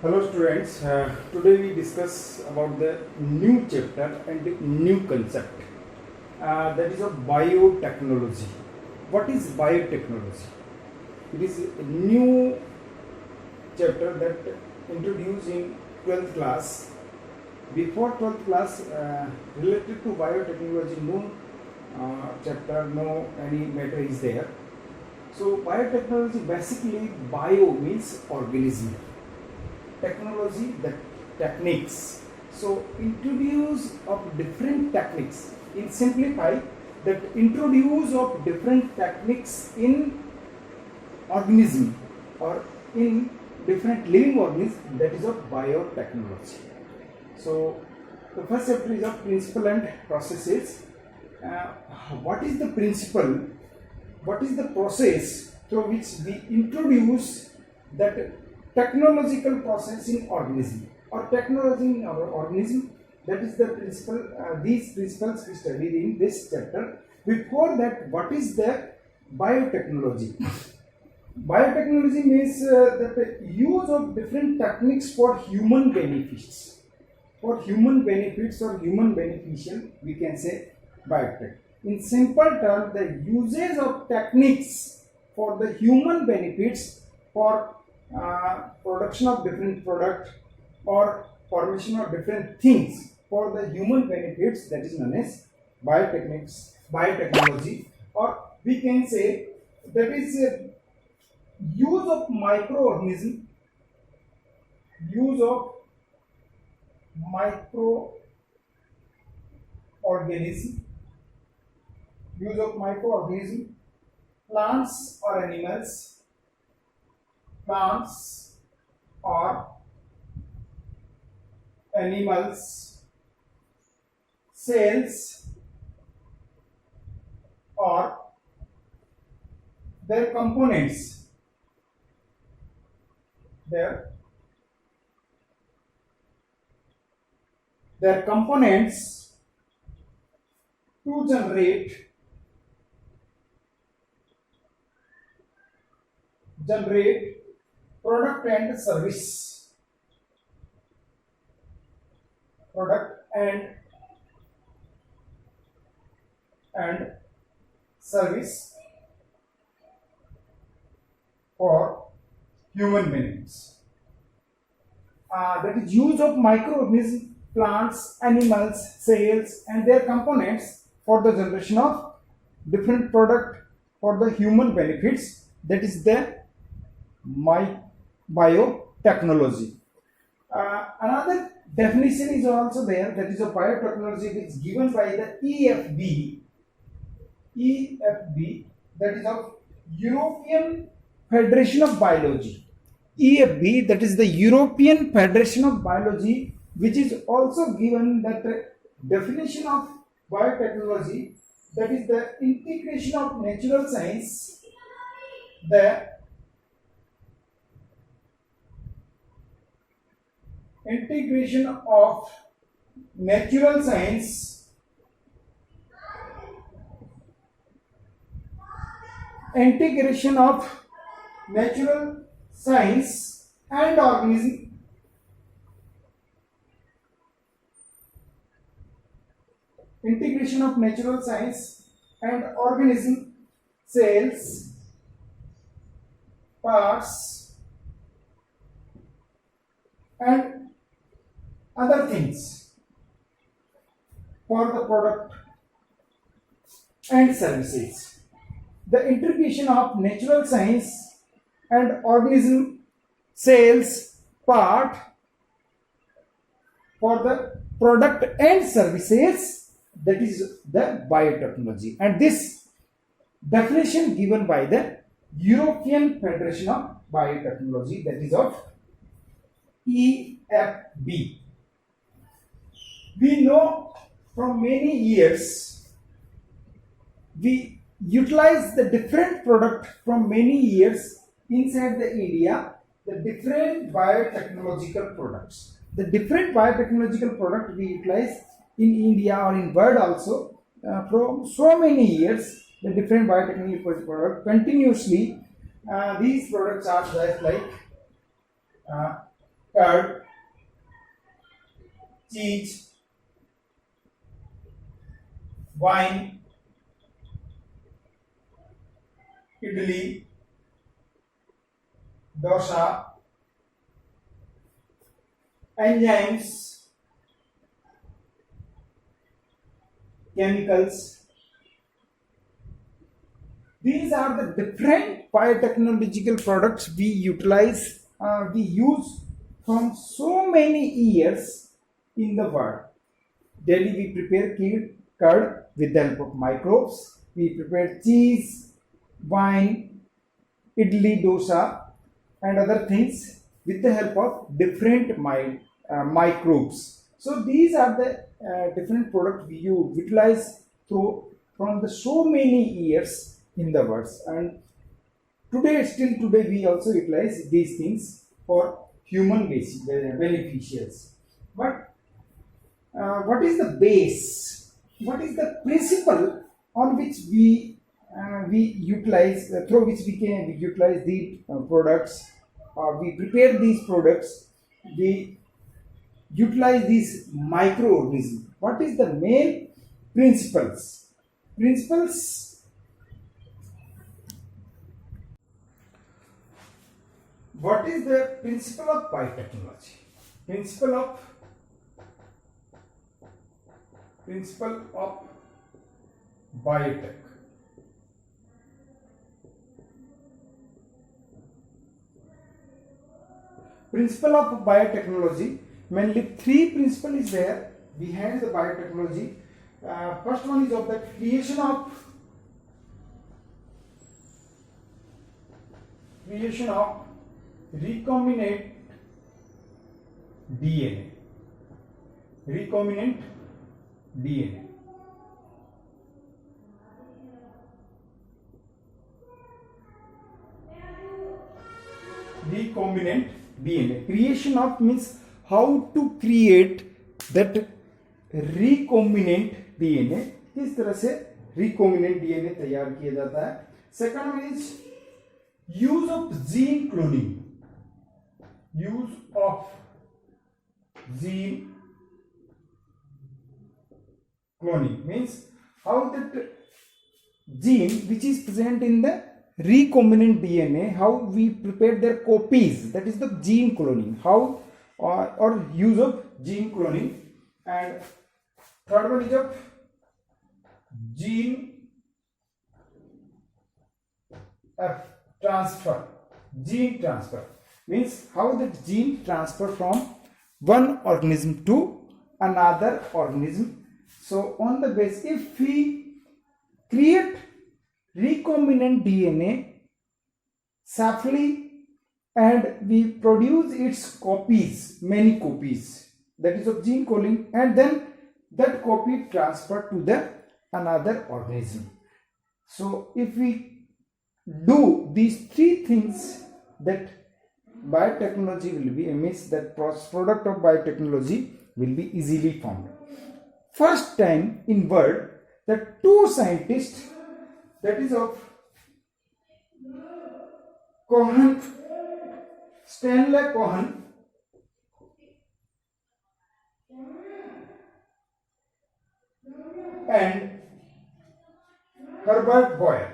Hello students, today we discuss about the new chapter and the new concept that is of biotechnology. What is biotechnology? It is a new chapter that introduced in 12th class. Before 12th class, related to biotechnology, no chapter, no any matter is there. So biotechnology, basically bio means organism, technology, the techniques. So introduce of different techniques, in simplify, that introduce of different techniques in organism or in different living organisms, that is of biotechnology. So the first chapter is of principle and processes. What is the principle, what is the process through which we introduce that technological process in organism or technology in our organism? That is the principle. These principles we studied in this chapter. Before that, what is the biotechnology? Biotechnology means that the use of different techniques for human benefits. For human benefits or human beneficial, we can say biotech. In simple terms, the usage of techniques for the human benefits, for production of different product or formation of different things for the human benefits, that is known as biotechnology, or we can say that is use of microorganism, use of microorganism, use of microorganism, plants or animals, plants or animals, cells or their components, their components to generate product and service, product and service for human beings. That is use of microorganisms, plants, animals, cells and their components for the generation of different product for the human benefits. That is the biotechnology. Another definition is also there, that is a biotechnology, which is given by the EFB, that is of European Federation of Biology. EFB, that is the European Federation of Biology, which is also given that definition of biotechnology, that is the integration of natural science, the integration of natural science, integration of natural science and organism, integration of natural science and organism, cells, parts and other things for the product and services. The integration of natural science and organism, cells, part for the product and services, that is the biotechnology. And this definition given by the European Federation of Biotechnology, that is of EFB. We know from many years we utilize the different product from many years inside the India, the different biotechnological products. The different biotechnological product we utilize in India or in world also from so many years. The different biotechnological product continuously, these products are like curd, cheese, wine, idli, dosa, enzymes, chemicals. These are the different biotechnological products we utilize, we use from so many years in the world. Daily we prepare curd with the help of microbes. We prepare cheese, wine, idli, dosa, and other things with the help of different microbes. So these are the different products we utilize through from the so many years in the world, and still today we also utilize these things for human beneficials. But what is the base? What is the principle on which we utilize, through which we can utilize the products? We prepare these products. We utilize these microorganisms. What is the main principles? What is the principle of biotechnology? Principle of biotech. Principle of biotechnology, mainly three principles is there behind the biotechnology. First one is of the creation of recombinant DNA. Recombinant DNA. Recombinant DNA. Creation of means how to create that recombinant DNA. किस तरह से recombinant DNA तैयार किया जाता है. Second one is use of gene cloning. Use of gene cloning means how that gene which is present in the recombinant DNA, how we prepare their copies, that is the gene cloning. How or use of gene cloning. And third one is of gene transfer. Gene transfer means how that gene transfer from one organism to another organism. So on the base, if we create recombinant DNA safely and we produce its copies, many copies, that is of gene cloning, and then that copy transferred to the another organism. So if we do these three things, that biotechnology will be, means that product of biotechnology will be easily found. First time in world that two scientists, that is of Cohen, Stanley Cohen and Herbert Boyer,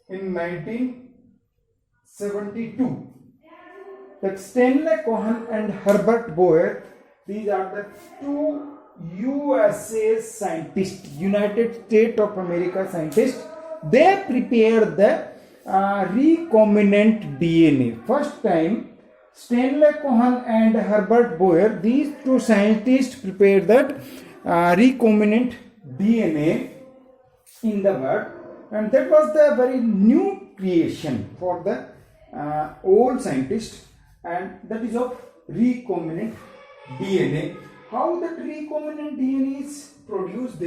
in 1972. That Stanley Cohen and Herbert Boyer, these are the two USA scientists, United States of America scientists. They prepared the recombinant DNA. First time, Stanley Cohen and Herbert Boyer, these two scientists prepared that recombinant DNA in the world, and that was the very new creation for the old scientists, and that is of recombinant DNA. How that recombinant DNA is produced,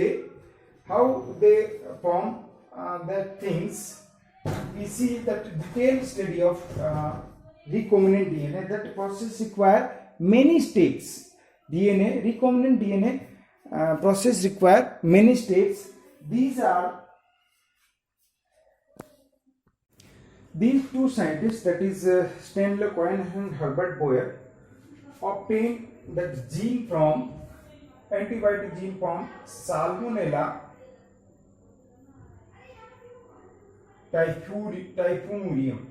how they form the things. We see that detailed study of recombinant DNA. That process require many steps. Recombinant DNA process require many steps. These are These two scientists, that is Stanley Cohen and Herbert Boyer, obtained that gene from antibiotic gene from Salmonella typhimurium.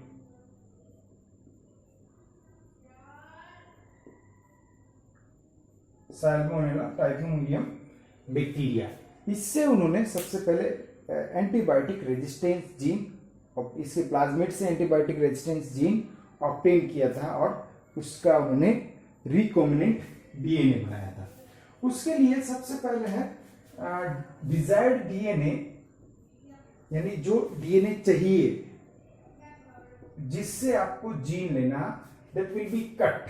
Salmonella typhimurium bacteria, इससे उन्होंने सबसे पहले antibiotic resistance gene और इसके plasmid से antibiotic resistance gene obtain किया था और उसका उन्होंने रिकॉम्बिनेंट डीएनए बनाया था। उसके लिए सबसे पहले है डिजायर्ड डीएनए, यानी जो डीएनए चाहिए जिससे आपको जीन लेना, दैट विल बी कट।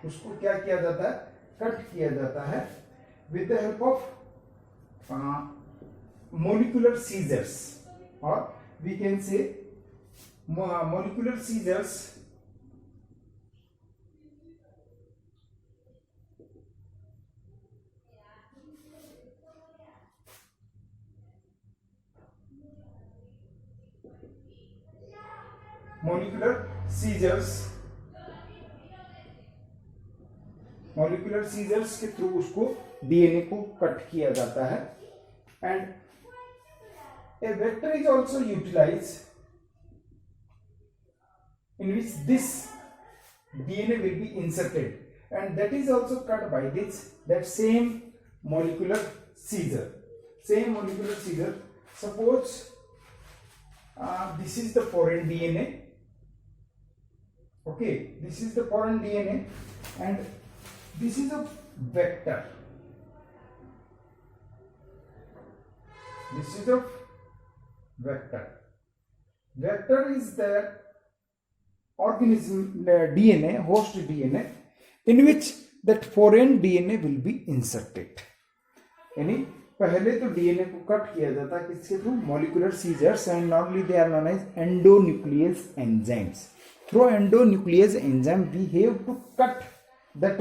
उसको क्या किया जाता है, कट किया जाता है with the help of molecular scissors, और we can say molecular scissors molecular scissors के थ्रू उसको डीएनए को कट किया जाता है। And a vector is also utilise in which this DNA will be inserted, and that is also cut by this that same molecular scissor. Suppose this is the foreign DNA. Okay, this is the foreign DNA and this is a vector. This is a vector. Vector is the organism DNA, host DNA, in which that foreign DNA will be inserted. यानी पहले तो DNA को cut किया जाता है किसके through, molecular scissors, and normally they are known as endonuclease enzymes. Through endonuclease enzyme we have to cut that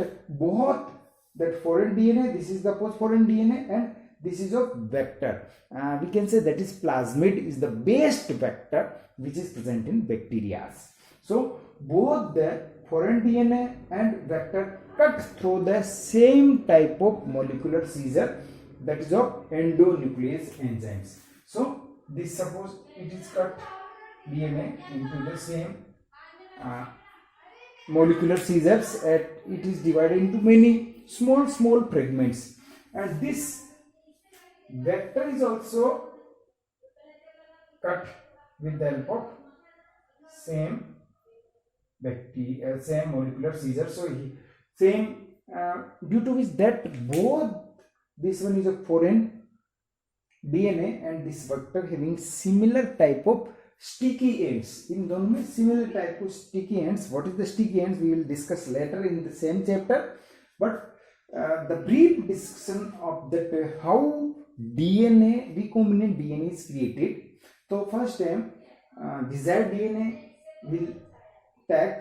foreign DNA. This is the foreign DNA and this is a vector. We can say that is plasmid is the best vector which is present in bacteria. So both the foreign DNA and vector cut through the same type of molecular seizure, that is of endonuclease enzymes. So this, suppose it is cut DNA into the same molecular seizures, it is divided into many small fragments, and this vector is also cut with the help of same bacteria, same molecular seizure. So same due to which that both this one is a foreign DNA and this vector having similar type of sticky ends. In दोनों में similar type of sticky ends. What is the sticky ends we will discuss later in the same chapter. But the brief discussion of that how DNA, recombinant DNA is created. So first time desired DNA will take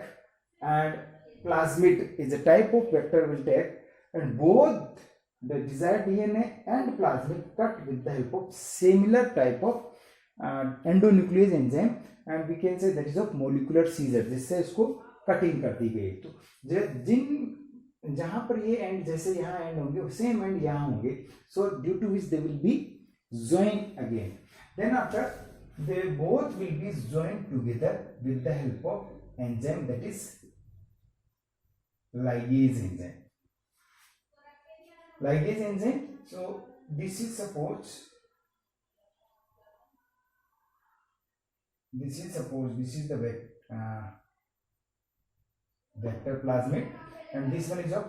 and plasmid is a type of vector will take, and both the desired DNA and plasmid cut with the help of similar type of endonuclease enzyme, and we can say that is of molecular seizure, जिससे इसको cutting कर दी गई। तो जिन जहां पर ये and जैसे यहाँ एंड होंगे सेम एंड यहाँ होंगे, so due to which they will be joined again. Then after they both will be joined together with the help of enzyme, that is ligase enzyme. Ligase enzyme. So this is suppose this is the vector plasmid, and this one is of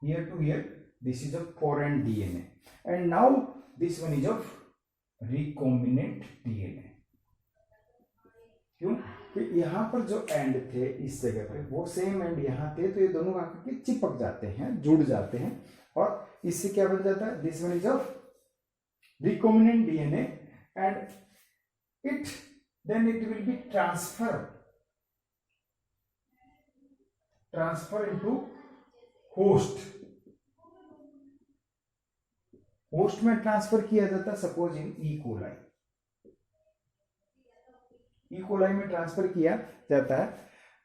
here to here, this is a foreign DNA, and now this one is of recombinant DNA. क्यों? कि यहाँ पर जो and थे इस जगह पे वो सेम एंड यहाँ थे, तो ये दोनों आकर के चिपक जाते हैं, जुड़ जाते हैं, और इससे क्या बन जाता है, this one is of recombinant DNA, and then it will be transfer into host में ट्रांसफर किया जाता है, suppose in E coli, E coli में ट्रांसफर किया जाता है,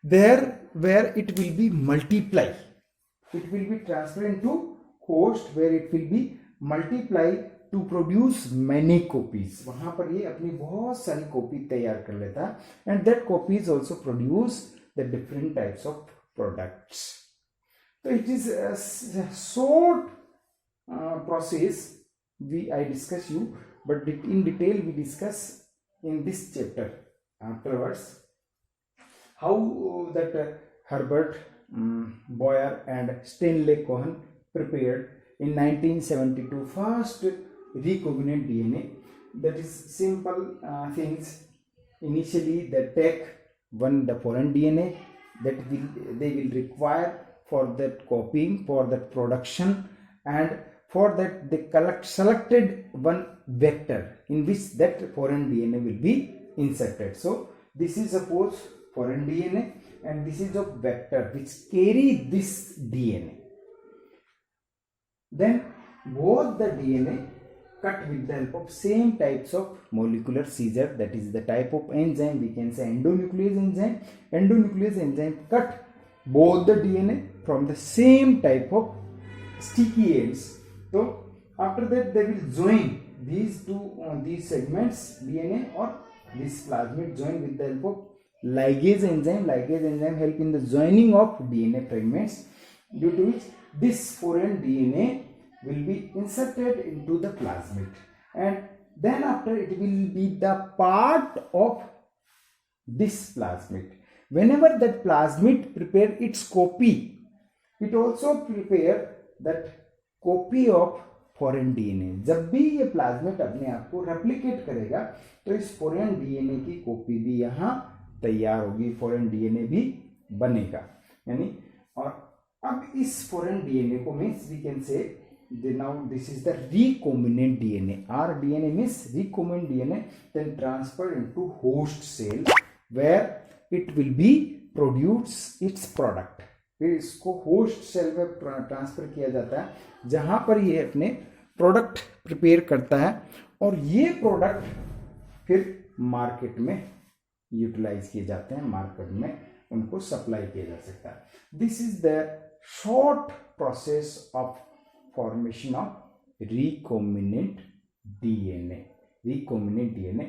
there where it will be multiply, it will be transfer into host where it will be multiply to produce many copies. वहां पर ये अपनी बहुत सारी कॉपी तैयार कर लेता है and that copies also produce the different types of products. तो it is short process I discuss you, but in detail we discuss in this chapter afterwards how that Herbert Boyer and Stanley Cohen prepared in 1972 first recombinant DNA. That is simple things. Initially they take the foreign DNA that they will require for that copying, for that production, and for that they selected one vector in which that foreign DNA will be inserted. So this is suppose foreign DNA and this is a vector which carry this DNA. Then both the DNA cut with the help of same types of molecular scissor, that is the type of enzyme, we can say endonuclease enzyme. Endonuclease enzyme cut both the DNA from the same type of sticky ends. So after that they will join these two these segments DNA or this plasmid join with the help of ligase enzyme. Ligase enzyme help in the joining of DNA fragments, due to which this foreign DNA will be inserted into the plasmid, and then after it will be the part of this plasmid. Whenever that plasmid prepare its copy, it also prepare that copy of foreign DNA. जब भी ये plasmid अपने आप को replicate करेगा तो इस foreign DNA की कॉपी भी यहाँ तैयार होगी, फॉरेन डीएनए भी बनेगा। यानी और अब इस फॉरेन डीएनए को means we can say now this is the recombinant DNA. R DNA means recombinant DNA then transfer into host cell where it will be produce its product. फिर इसको host cell में transfer किया जाता है जहां पर ये अपने प्रोडक्ट प्रिपेयर करता है और ये प्रोडक्ट फिर मार्केट में यूटिलाइज किए जाते हैं, मार्केट में उनको सप्लाई किया जा सकता है। This is the short process of formation of recombinant DNA. Recombinant DNA